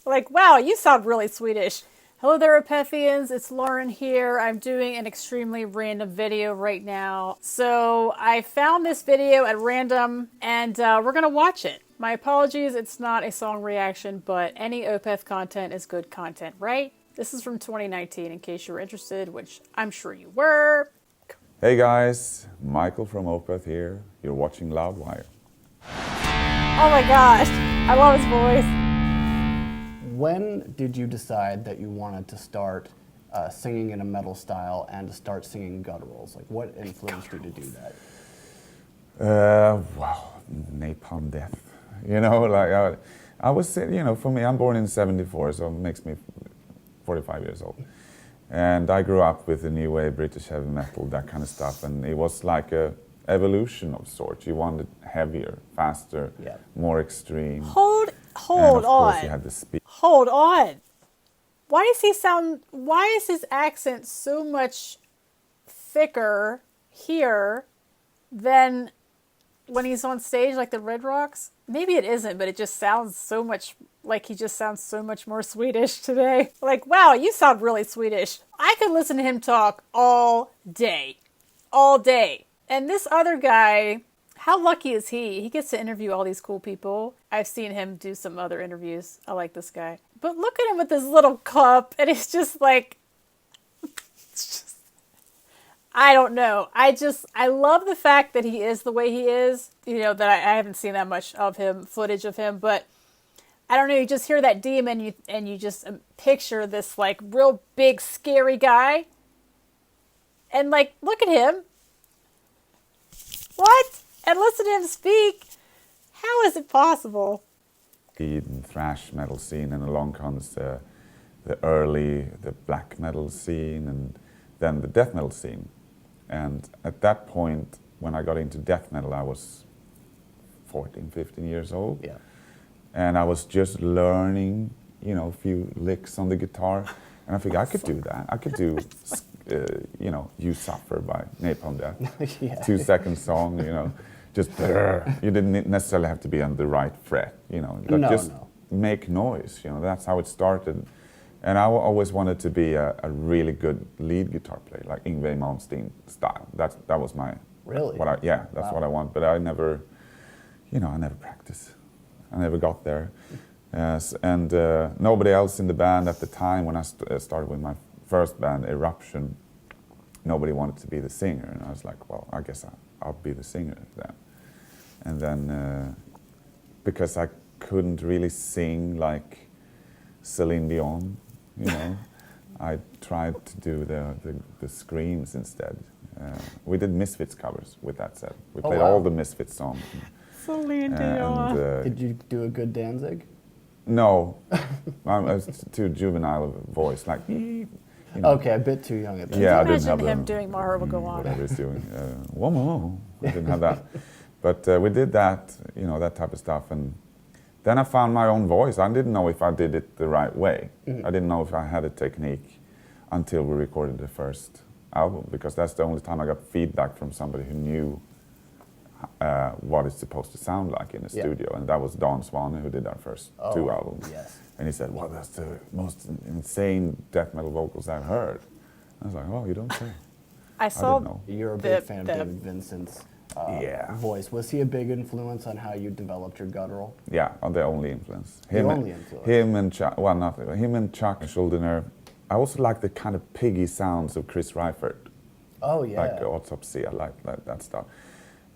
Like, wow, you sound really Swedish. Hello there, Opethians. It's Lauren here. I'm doing an extremely random video right now. So I found this video at random, and we're going to watch it. My apologies, it's not a song reaction, but any Opeth content is good content, right? This is from 2019, in case you were interested, which I'm sure you were. Hey guys, Mikael from Opeth here. You're watching Loudwire. Oh my gosh, I love his voice. When did you decide that you wanted to start singing in a metal style and to start singing gutturals? Like, what influenced you to do that? Well, Napalm Death. You know, like I was, you know, for me, I'm born in '74, so it makes me 45 years old. And I grew up with the new wave, British heavy metal, that kind of stuff, and it was like a evolution of sorts. You wanted heavier, faster, more extreme. Hold and of on. course you had the speed. Hold on. Why is his accent so much thicker here than when he's on stage like the Red Rocks? Maybe it isn't, but it just sounds so much like he just sounds so much more Swedish today. Like, wow, you sound really Swedish. I could listen to him talk all day. All day. And this other guy, how lucky is he? He gets to interview all these cool people. I've seen him do some other interviews. I like this guy. But look at him with this little cup, and it's just like, I don't know. I love the fact that he is the way he is. You know, that I haven't seen that much of him, footage of him, but I don't know, you just hear that demon and you just picture this like real big scary guy. And like, look at him. What? And listen to him speak. How is it possible? The thrash metal scene, and along comes the black metal scene, and then the death metal scene. And at that point, when I got into death metal, I was 14, 15 years old. Yeah. And I was just learning, you know, a few licks on the guitar. And I figured I could do that. I could do, you know, You Suffer by Napalm Death. Yeah. 2-second song, you know, just, you didn't necessarily have to be on the right fret, you know. Just make noise, you know, that's how it started. And I always wanted to be a really good lead guitar player, like Yngwie Malmsteen style. That was my... Really? That's what I want. But I never, you know, I never practiced. I never got there. Yes, and nobody else in the band at the time, when I started with my first band, Eruption, nobody wanted to be the singer. And I was like, well, I guess I'll be the singer then. And then, because I couldn't really sing like Celine Dion, you know, I tried to do the screams instead. We did Misfits covers with that set. We played all the Misfits songs. Celine Dion. Did you do a good Danzig? No, I was too juvenile of a voice, like, you know. Okay, a bit too young at that. Yeah, I Can you didn't have imagine him doing My Heart Will Go On? whatever he's doing. Woman, we didn't have that. But we did that, you know, that type of stuff. And then I found my own voice. I didn't know if I did it the right way. I didn't know if I had a technique until we recorded the first album, because that's the only time I got feedback from somebody who knew what it's supposed to sound like in a studio, and that was Don Swan, who did our first 2 albums. Yes. And he said, well, that's the most insane death metal vocals I've heard. I was like, oh, you don't say. I saw didn't know. You're a big fan of David Vincent's Yeah. voice. Was he a big influence on how you developed your guttural? Yeah, the only influence. The only influence. Him and Chuck, well, not him and Chuck Schuldiner. I also like the kind of piggy sounds of Chris Reifert. Oh, yeah. Like Autopsy, I like that stuff.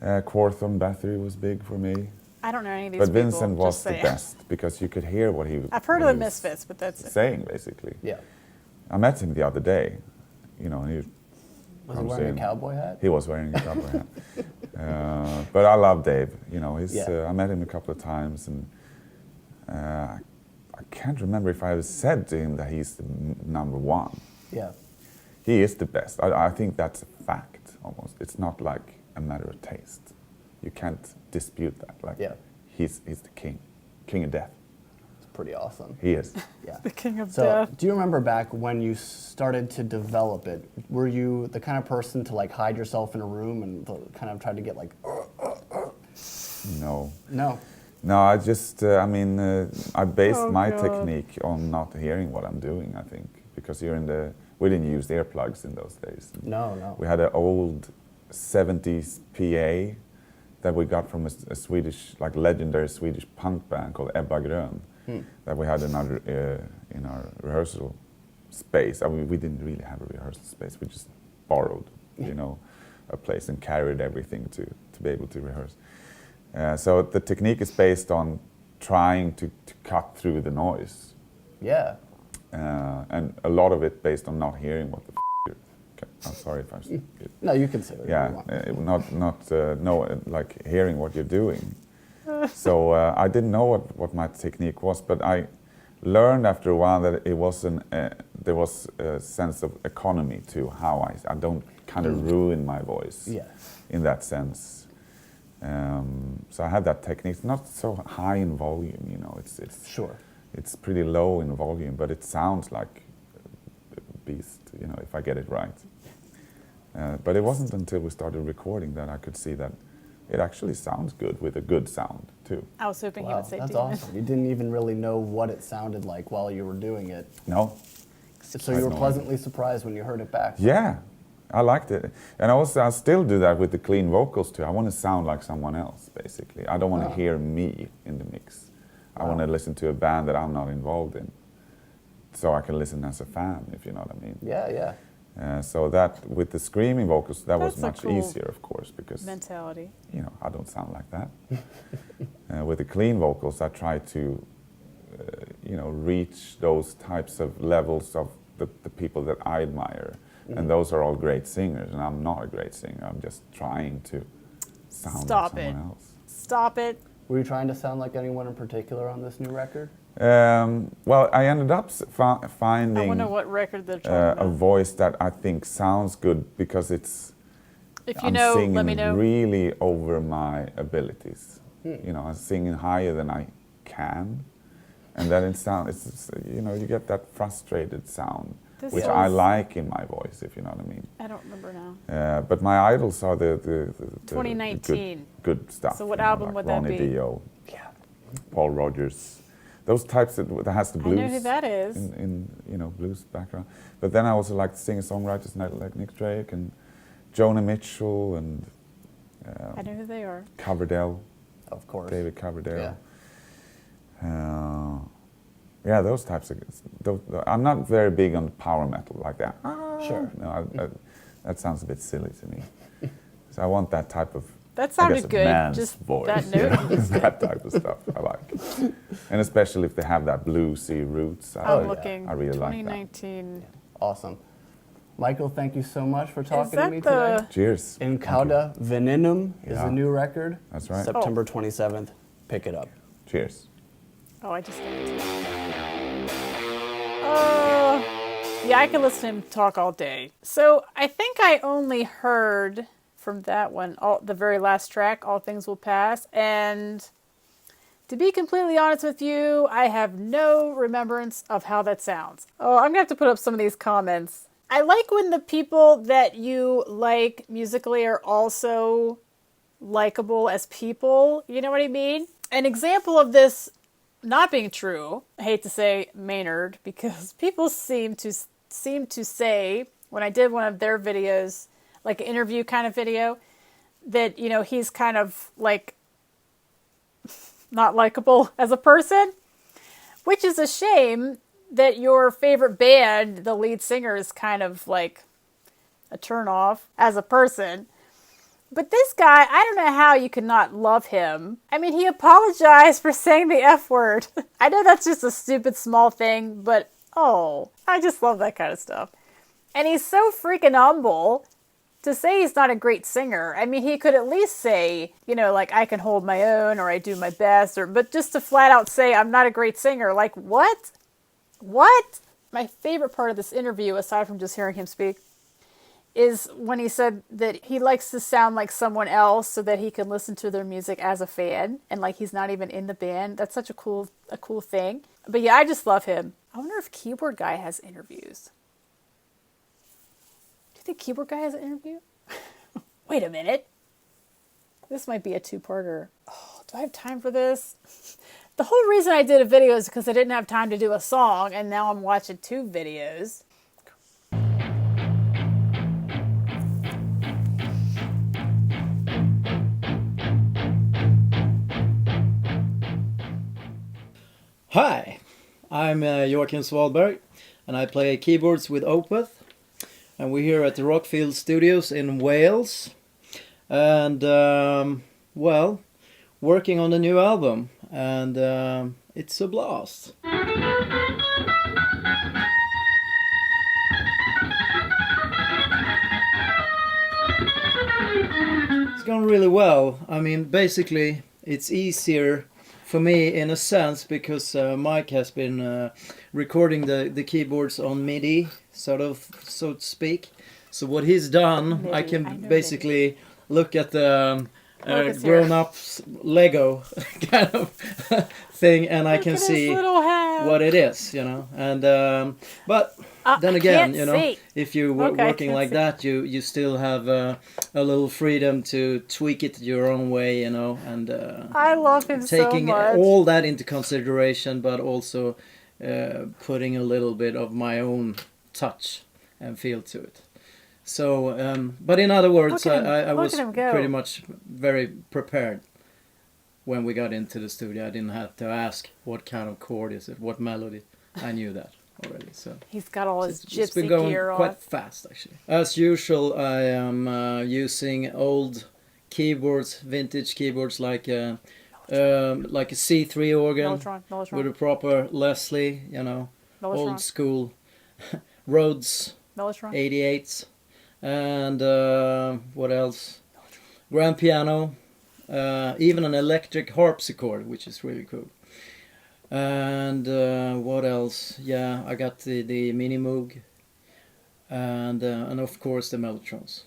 Quorthon Bathory was big for me. I don't know any of these But people. Vincent was just the saying. best, because you could hear what he was I've heard of the Misfits, but that's it. saying, basically. Yeah. I met him the other day, you know, and he Was he comes wearing in. a cowboy hat? He was wearing a cowboy hat. But I love Dave, you know, I met him a couple of times, and I can't remember if I ever said to him that he's the number one. Yeah. He is the best. I think that's a fact, almost. It's not like a matter of taste. You can't dispute that. Like, he's the king of death. It's pretty awesome. He is. Yeah. The king of So, death. do you remember back when you started to develop it? Were you the kind of person to like hide yourself in a room and kind of try to get like? No. No. No, I just, I based Oh, my God. technique on not hearing what I'm doing, I think. Because we didn't use earplugs in those days. No. We had an old 70s PA that we got from a Swedish, like legendary Swedish punk band called Ebba Grön, that we had in our rehearsal space. I mean, we didn't really have a rehearsal space. We just borrowed, a place and carried everything to be able to rehearse. So the technique is based on trying to cut through the noise. Yeah. And a lot of it based on not hearing what the you're... Okay, I'm sorry if I'm... No, you can say whatever you want. Like hearing what you're doing. So I didn't know what my technique was, but I learned after a while that it wasn't. There was a sense of economy to how I don't kind of ruin my voice. Yeah. In that sense. So I had that technique. It's not so high in volume, It's Sure. It's pretty low in volume, but it sounds like a beast, if I get it right. But it wasn't until we started recording that I could see that it actually sounds good with a good sound too. I was hoping he would say that's demon. awesome. You didn't even really know what it sounded like while you were doing it. No. So you were pleasantly surprised when you heard it back. Yeah, I liked it. And also I still do that with the clean vocals too. I want to sound like someone else, basically. I don't want to hear me in the mix. I want to listen to a band that I'm not involved in, so I can listen as a fan, if you know what I mean. Yeah. So that, with the screaming vocals, that was That's a much cool easier, of course, because mentality. I don't sound like that. With the clean vocals, I try to, reach those types of levels of the people that I admire, and those are all great singers, and I'm not a great singer. I'm just trying to sound like someone else. Stop it. Were you trying to sound like anyone in particular on this new record? Well, I ended up finding I wonder what record they're talking a about. voice that I think sounds good because If you I'm know, singing let me know. really over my abilities. I'm singing higher than I can, and then it sounds. You get that frustrated sound, which I like in my voice, if you know what I mean. I don't remember now. But my idols are the 2019. good stuff. So what album like would that Ronnie be? Dio, Paul Rogers, those types that has the blues. I know who that is. In blues background. But then I also like singer-songwriters like Nick Drake and Joni Mitchell and I know who they are. Coverdale. Of course. David Coverdale. Yeah. Those types of. I'm not very big on power metal like that. Sure. No, that sounds a bit silly to me. So I want that type of. That sounded I guess, good. man's Just voice. that note. That type of stuff I like, and especially if they have that bluesy roots. I'm looking. I really like that. 2019. Awesome. Michael, thank you so much for talking to that me the- today. Cheers. In Cauda Venenum is Yeah. the new record. That's right. September 27th. Pick it up. Cheers. Oh, I just. Yeah, I could listen to him talk all day. So I think I only heard from that one, the very last track, All Things Will Pass. And to be completely honest with you, I have no remembrance of how that sounds. Oh, I'm going to have to put up some of these comments. I like when the people that you like musically are also likable as people. You know what I mean? An example of this not being true, I hate to say Maynard, because people seem to say, when I did one of their videos, like an interview kind of video, that, he's kind of like not likable as a person, which is a shame that your favorite band, the lead singer, is kind of like a turnoff as a person. But this guy, I don't know how you could not love him. I mean, he apologized for saying the F word. I know that's just a stupid small thing, but I just love that kind of stuff. And he's so freaking humble to say he's not a great singer. I mean, he could at least say, like, I can hold my own, or I do my best, but just to flat out say I'm not a great singer, like, what? What? My favorite part of this interview, aside from just hearing him speak, is when he said that he likes to sound like someone else so that he can listen to their music as a fan, and like he's not even in the band. That's such a cool thing. But yeah, I just love him. I wonder if Keyboard Guy has interviews. Do you think Keyboard Guy has an interview? Wait a minute. This might be a two-parter. Oh, do I have time for this? The whole reason I did a video is because I didn't have time to do a song, and now I'm watching 2 videos. Hi, I'm Joakim Svalberg, and I play keyboards with Opeth, and we're here at the Rockfield Studios in Wales, and well, working on the new album, and it's a blast. It's gone really well. I mean, basically, it's easier for me in a sense because Mike has been recording the keyboards on MIDI, sort of, so to speak. So what he's done, MIDI, I I can know basically look at the Focus here. grown-ups Lego kind of thing, and I Look can at his see little hat. what it is, you know. And but then I again, can't you know, see. if you're Okay, I working can't like see. that, you still have a little freedom to tweak it your own way, you know, and I love him so taking much. all that into consideration, but also putting a little bit of my own touch and feel to it. So, but in other words, Look at him- I look was at him go. pretty much very prepared when we got into the studio. I didn't have to ask what kind of chord is it, what melody. I knew that already. So He's got all his it's been gypsy going gear on. quite fast, actually. As usual, I am using old keyboards, vintage keyboards, like a C3 organ Mellotron. with a proper Leslie, you know, old school Rhodes Mellotron. 88s, and what else? Grand piano, even an electric harpsichord, which is really cool. And what else? Yeah, I got the Mini Moog, and of course the Mellotrons.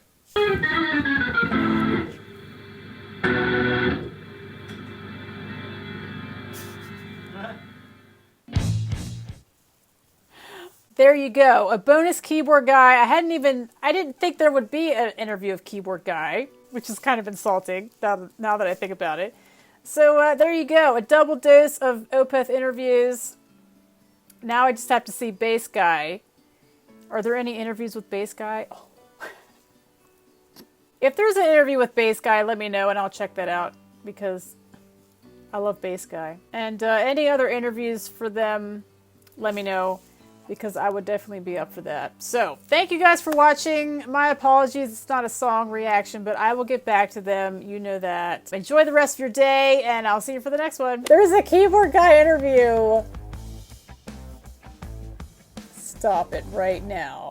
There you go. A bonus keyboard guy. I didn't think there would be an interview of keyboard guy, which is kind of insulting now that I think about it. So there you go. A double dose of Opeth interviews. Now I just have to see bass guy. Are there any interviews with bass guy? Oh. If there's an interview with bass guy, let me know and I'll check that out because I love bass guy. And any other interviews for them, let me know, because I would definitely be up for that. So, thank you guys for watching. My apologies, it's not a song reaction, but I will get back to them. You know that. Enjoy the rest of your day, and I'll see you for the next one. There's a keyboard guy interview. Stop it right now.